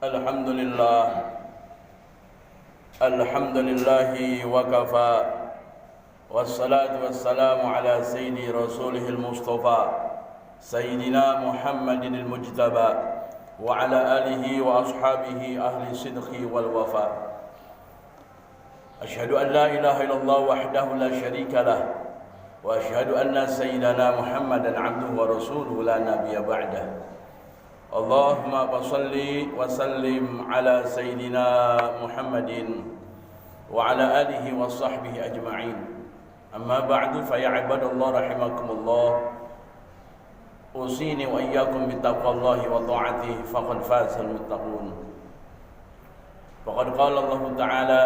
Alhamdulillah, alhamdulillahi wa kafa, wassalatu wassalamu ala sayyidi rasulihil mustafa sayyidina Muhammadin al-mujtaba wa ala alihi wa ashabihi ahli sidqi wal wafa. Ashhadu an la ilaha illallah wahdahu la syarika lah wa ashhadu anna sayyidana Muhammadan abduhu wa rasuluhu la nabiyya ba'dah. Allahumma salli wa sallim ala sayyidina Muhammadin wa ala alihi wa sahbihi ajma'in. Amma ba'du, fa ya ibadallah rahimakumullah, usini wa iyyakum bittaqwallahi wa ta'atihi faqad fazal muttaqun. Faqad qala Allah Ta'ala,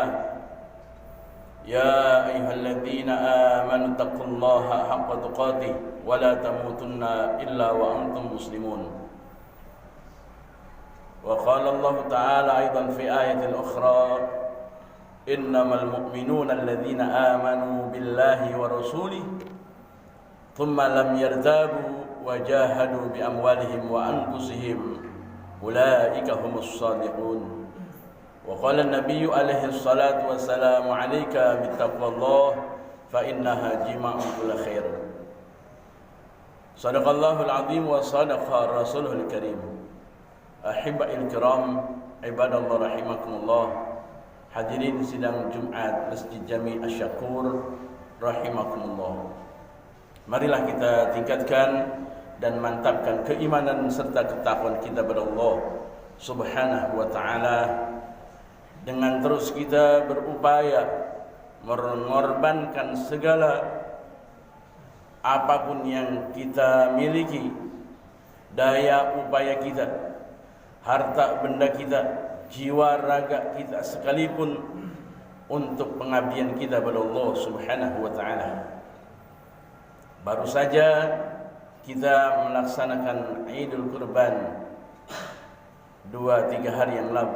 ya ayyuhalladzina amanu taqullaha haqqa tuqatih wa la tamutunna illa wa antum muslimun. وقال الله تعالى أيضا في آية أخرى إنما المؤمنون الذين آمنوا بالله ورسوله ثم لم يرتابوا وجاهدوا بأموالهم وأنفسهم أولئك هم الصادقون. وقال النبي عليه الصلاة والسلام عليك بتقوى الله فإنها جماع كل خير. صدق الله العظيم وصدق رسوله الكريم. Ahibbail kiram, ibadallah rahimakumullah, hadirin sidang Jumat Masjid Jami' Asy-Syakur rahimakumullah. Marilah kita tingkatkan dan mantapkan keimanan serta ketakwaan kita kepada Allah Subhanahu wa taala dengan terus kita berupaya mengorbankan segala apapun yang kita miliki, daya upaya kita, harta benda kita, jiwa raga kita sekalipun untuk pengabdian kita kepada Allah Subhanahu wa taala. Baru saja kita melaksanakan Idul Kurban 2-3 hari yang lalu.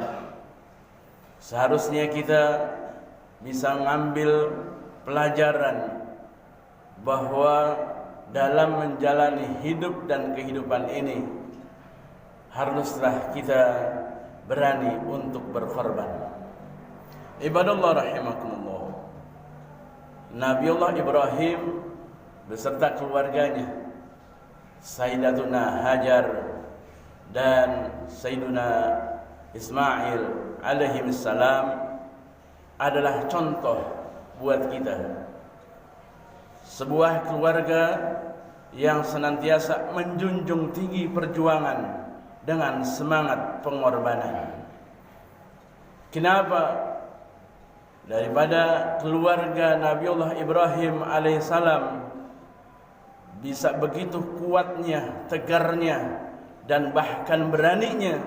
Seharusnya kita bisa mengambil pelajaran bahwa dalam menjalani hidup dan kehidupan ini haruslah kita berani untuk berkorban. Ibadallah rahimakumullah, Nabiullah Ibrahim beserta keluarganya, Sayyidatuna Hajar dan Sayyiduna Ismail alaihissalam adalah contoh buat kita. Sebuah keluarga yang senantiasa menjunjung tinggi perjuangan dengan semangat pengorbanan. Kenapa? Daripada keluarga Nabiullah Ibrahim alaihissalam bisa begitu kuatnya, tegarnya, dan bahkan beraninya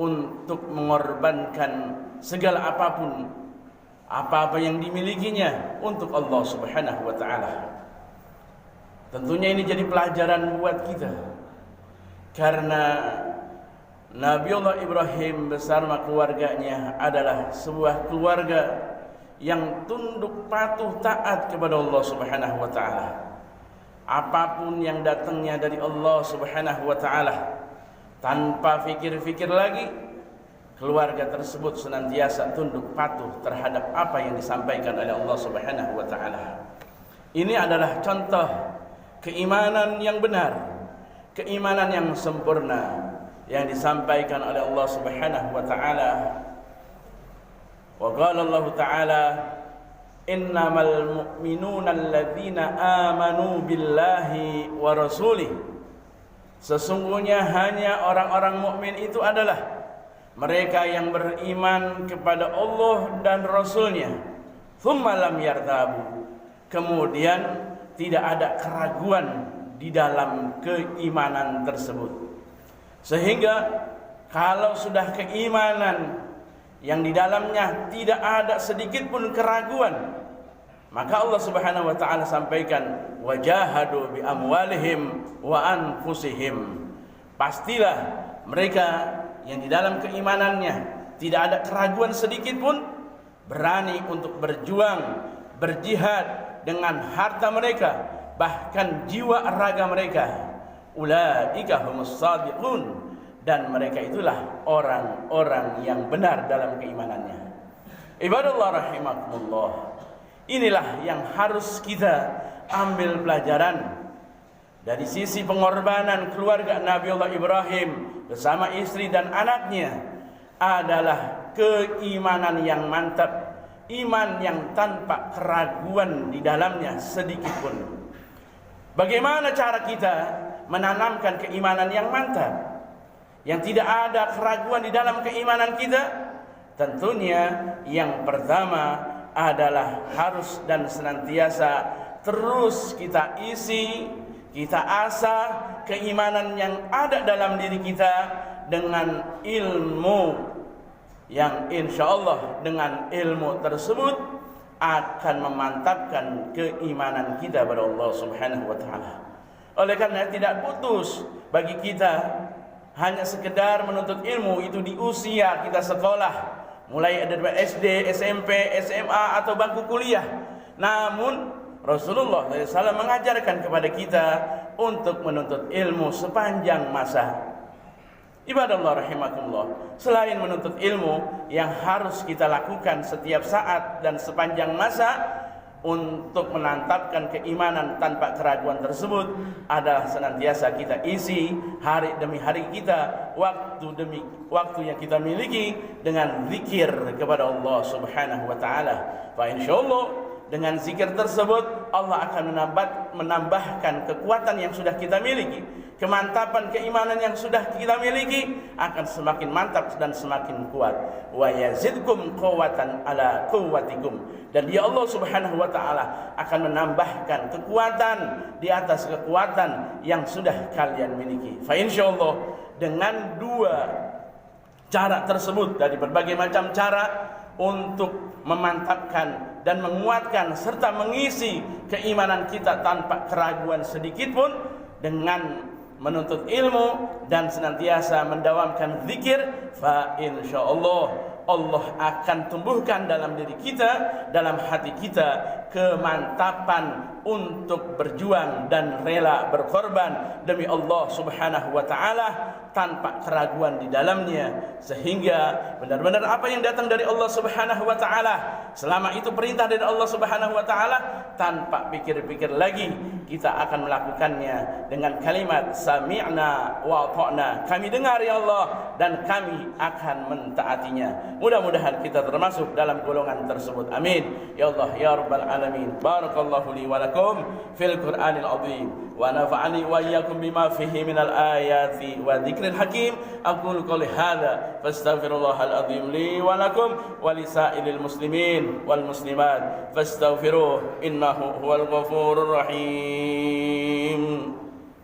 untuk mengorbankan segala apapun, apa-apa yang dimilikinya untuk Allah Subhanahu wa taala. Tentunya ini jadi pelajaran buat kita, karena Nabiullah Ibrahim bersama keluarganya adalah sebuah keluarga yang tunduk patuh taat kepada Allah Subhanahu wa taala. Apapun yang datangnya dari Allah Subhanahu wa taala, tanpa fikir-fikir lagi, keluarga tersebut senantiasa tunduk patuh terhadap apa yang disampaikan oleh Allah Subhanahu wa taala. Ini adalah contoh keimanan yang benar, keimanan yang sempurna yang disampaikan oleh Allah Subhanahu wa taala. Wa qala Allah taala, innamal mu'minuna alladzina amanu billahi wa rasulih. Sesungguhnya hanya orang-orang mukmin itu adalah mereka yang beriman kepada Allah dan Rasulnya. Tsumma lam yartabu. Kemudian tidak ada keraguan di dalam keimanan tersebut. Sehingga kalau sudah keimanan yang di dalamnya tidak ada sedikit pun keraguan, maka Allah Subhanahu wa taala sampaikan, wajahadu bi amwalihim wa anfusihim. Pastilah mereka yang di dalam keimanannya tidak ada keraguan sedikit pun, berani untuk berjuang, berjihad dengan harta mereka, bahkan jiwa raga mereka. Ulaika humus shadiqun. dan mereka itulah orang-orang yang benar dalam keimanannya. Ibadallah rahimakumullah. Inilah yang harus kita ambil pelajaran dari sisi pengorbanan keluarga Nabiullah Ibrahim bersama istri dan anaknya, adalah keimanan yang mantap, iman yang tanpa keraguan di dalamnya sedikit pun. Bagaimana cara kita menanamkan keimanan yang mantap, yang tidak ada keraguan di dalam keimanan kita? Tentunya yang pertama adalah harus dan senantiasa terus kita isi, kita asah keimanan yang ada dalam diri kita dengan ilmu yang insya Allah dengan ilmu tersebut akan memantapkan keimanan kita kepada Allah Subhanahu wa taala. Oleh karena tidak putus bagi kita hanya sekedar menuntut ilmu itu di usia kita sekolah, mulai dari SD, SMP, SMA atau bangku kuliah. Namun Rasulullah SAW mengajarkan kepada kita untuk menuntut ilmu sepanjang masa. Ibadallah rahimakumullah. Selain menuntut ilmu yang harus kita lakukan setiap saat dan sepanjang masa untuk menantapkan keimanan tanpa keraguan tersebut, adalah senantiasa kita isi hari demi hari kita, waktu demi waktu yang kita miliki dengan zikir kepada Allah Subhanahu wa taala. Fa insyaallah dengan zikir tersebut Allah akan menambahkan kekuatan yang sudah kita miliki, kemantapan keimanan yang sudah kita miliki akan semakin mantap dan semakin kuat. Wa yazidkum quwwatan ala quwwatikum, dan dia Allah Subhanahu wa taala akan menambahkan kekuatan di atas kekuatan yang sudah kalian miliki. Fa insyaallah dengan dua cara tersebut, dari berbagai macam cara untuk memantapkan dan menguatkan serta mengisi keimanan kita tanpa keraguan sedikit pun, dengan menuntut ilmu dan senantiasa mendawamkan zikir, fa insyaallah Allah akan tumbuhkan dalam diri kita, dalam hati kita, kemantapan untuk berjuang dan rela berkorban demi Allah Subhanahu wa taala tanpa keraguan di dalamnya, sehingga benar-benar apa yang datang dari Allah Subhanahu wa taala, selama itu perintah dari Allah Subhanahu wa taala, tanpa pikir-pikir lagi kita akan melakukannya dengan kalimat sami'na wa ata'na, kami dengar ya Allah dan kami akan mentaatinya. Mudah-mudahan kita termasuk dalam golongan tersebut. Amin ya Allah ya rabbal alamin. Barakallahu li wa lakum fil Qur'anil azim wa nafa'ani wa iyyakum bima fihi minal ayati wa dzikril hakim. Aqulu qouli hadza fastaghfirullahal azim li wa lakum wa lisairil muslimin wal muslimat fastaghfiruhu innahu huwal ghafurur rahim.